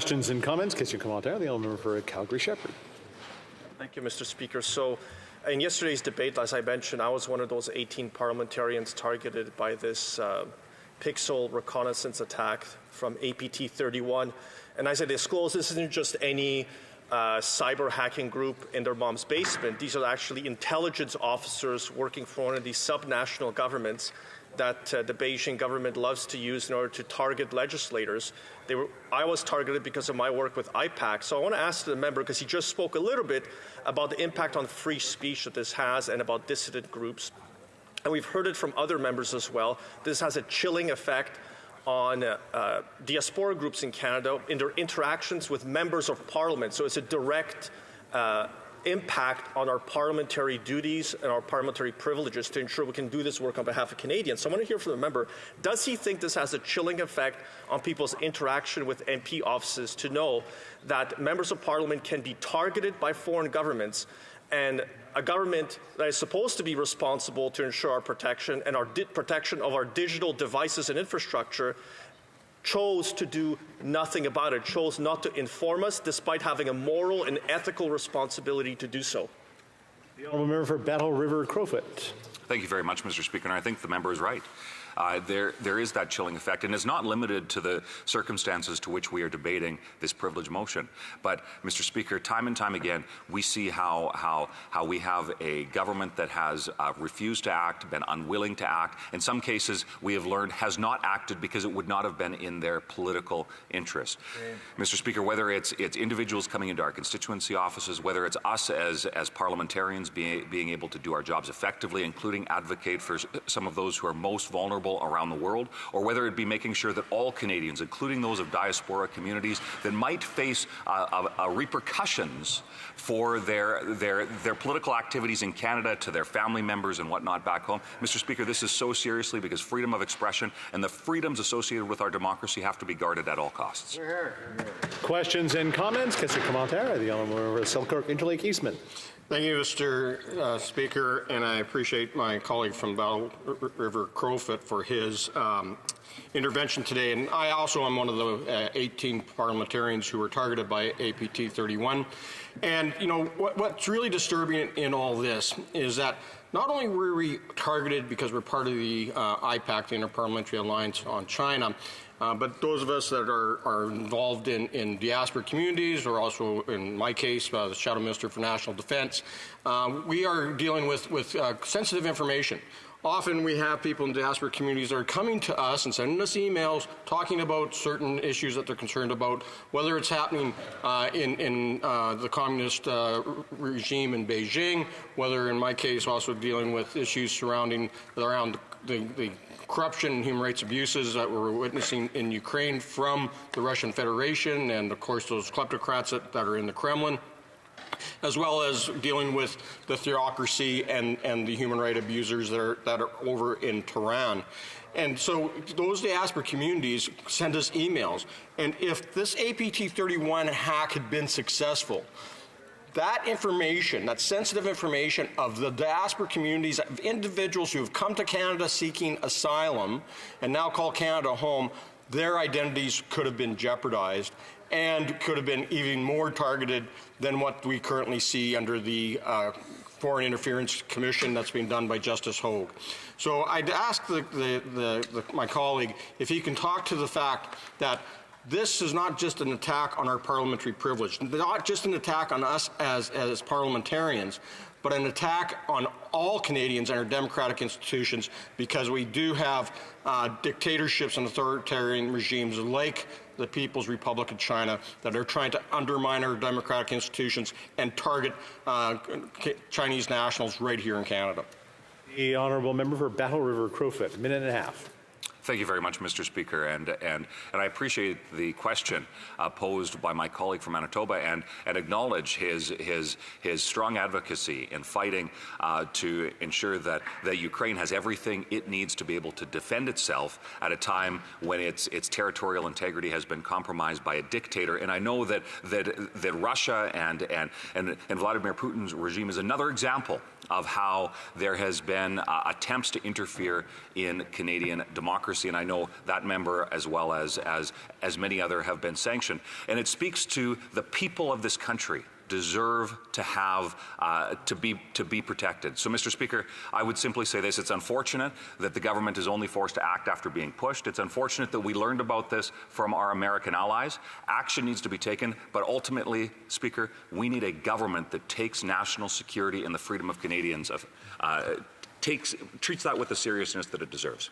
Questions and comments? Question commentaire. The member for Calgary-Shepherd. Thank you, Mr. Speaker. So, in yesterday's debate, as I mentioned, I was one of those 18 parliamentarians targeted by this pixel reconnaissance attack from APT-31. And as I disclosed, this isn't just any cyber hacking group in their mom's basement. These are actually intelligence officers working for one of these subnational governments that the Beijing government loves to use in order to target legislators. I was targeted because of my work with IPAC. So I want to ask the member, because he just spoke a little bit about the impact on free speech that this has and about dissident groups. And we've heard it from other members as well. This has a chilling effect on diaspora groups in Canada in their interactions with members of parliament. So it's a direct impact on our parliamentary duties and our parliamentary privileges to ensure we can do this work on behalf of Canadians. So I want to hear from the member, does he think this has a chilling effect on people's interaction with MP offices to know that members of parliament can be targeted by foreign governments, and a government that is supposed to be responsible to ensure our protection and our protection of our digital devices and infrastructure chose to do nothing about it, chose not to inform us despite having a moral and ethical responsibility to do so? The honourable member for Battle River Crowfoot. Thank you very much, Mr. Speaker, and I think the member is right. There is that chilling effect, and it's not limited to the circumstances to which we are debating this privilege motion. But, Mr. Speaker, time and time again, we see how we have a government that has refused to act, been unwilling to act. In some cases, we have learned has not acted because it would not have been in their political interest. Mr. Speaker, whether it's individuals coming into our constituency offices, whether it's us as parliamentarians being able to do our jobs effectively, including advocate for some of those who are most vulnerable around the world, or whether it be making sure that all Canadians, including those of diaspora communities that might face repercussions for their political activities in Canada to their family members and whatnot back home. Mr. Speaker, this is so seriously because freedom of expression and the freedoms associated with our democracy have to be guarded at all costs. Questions and comments? Question commentaire. The honourable member for Selkirk Interlake Eastman. Thank you, Mr. Speaker, and I appreciate my colleague from Battle River Crowfoot for his intervention today. And I also am one of the 18 parliamentarians who were targeted by APT-31. And, you know, what's really disturbing in all this is that not only were we targeted because we're part of the IPAC, the Interparliamentary Alliance on China, but those of us that are involved in diaspora communities, or also, in my case, the Shadow Minister for National Defence, we are dealing with sensitive information. Often we have people in diaspora communities that are coming to us and sending us emails talking about certain issues that they're concerned about, whether it's happening in the communist regime in Beijing, whether, in my case, also dealing with issues surrounding around the corruption and human rights abuses that we're witnessing in Ukraine from the Russian Federation and, of course, those kleptocrats that are in the Kremlin, as well as dealing with the theocracy and the human rights abusers that are over in Tehran. And so those diaspora communities send us emails. And if this APT-31 hack had been successful, that information, that sensitive information of the diaspora communities, of individuals who have come to Canada seeking asylum and now call Canada home, their identities could have been jeopardized and could have been even more targeted than what we currently see under the Foreign Interference Commission that's being done by Justice Hogue. So I'd ask my colleague if he can talk to the fact that this is not just an attack on our parliamentary privilege, not just an attack on us as parliamentarians, but an attack on all Canadians and our democratic institutions, because we do have dictatorships and authoritarian regimes like the People's Republic of China that are trying to undermine our democratic institutions and target Chinese nationals right here in Canada. The honourable member for Battle River Crowfoot, minute and a half. Thank you very much, Mr. Speaker, and I appreciate the question posed by my colleague from Manitoba, and acknowledge his strong advocacy in fighting to ensure that Ukraine has everything it needs to be able to defend itself at a time when its territorial integrity has been compromised by a dictator. And I know that Russia and Vladimir Putin's regime is another example of how there has been attempts to interfere in Canadian democracy, and I know that member as well as many other have been sanctioned. And it speaks to the people of this country deserve to have to be protected. So, Mr. Speaker, I would simply say this: it's unfortunate that the government is only forced to act after being pushed. It's unfortunate that we learned about this from our American allies. Action needs to be taken, but ultimately, Speaker, we need a government that takes national security and the freedom of Canadians treats that with the seriousness that it deserves.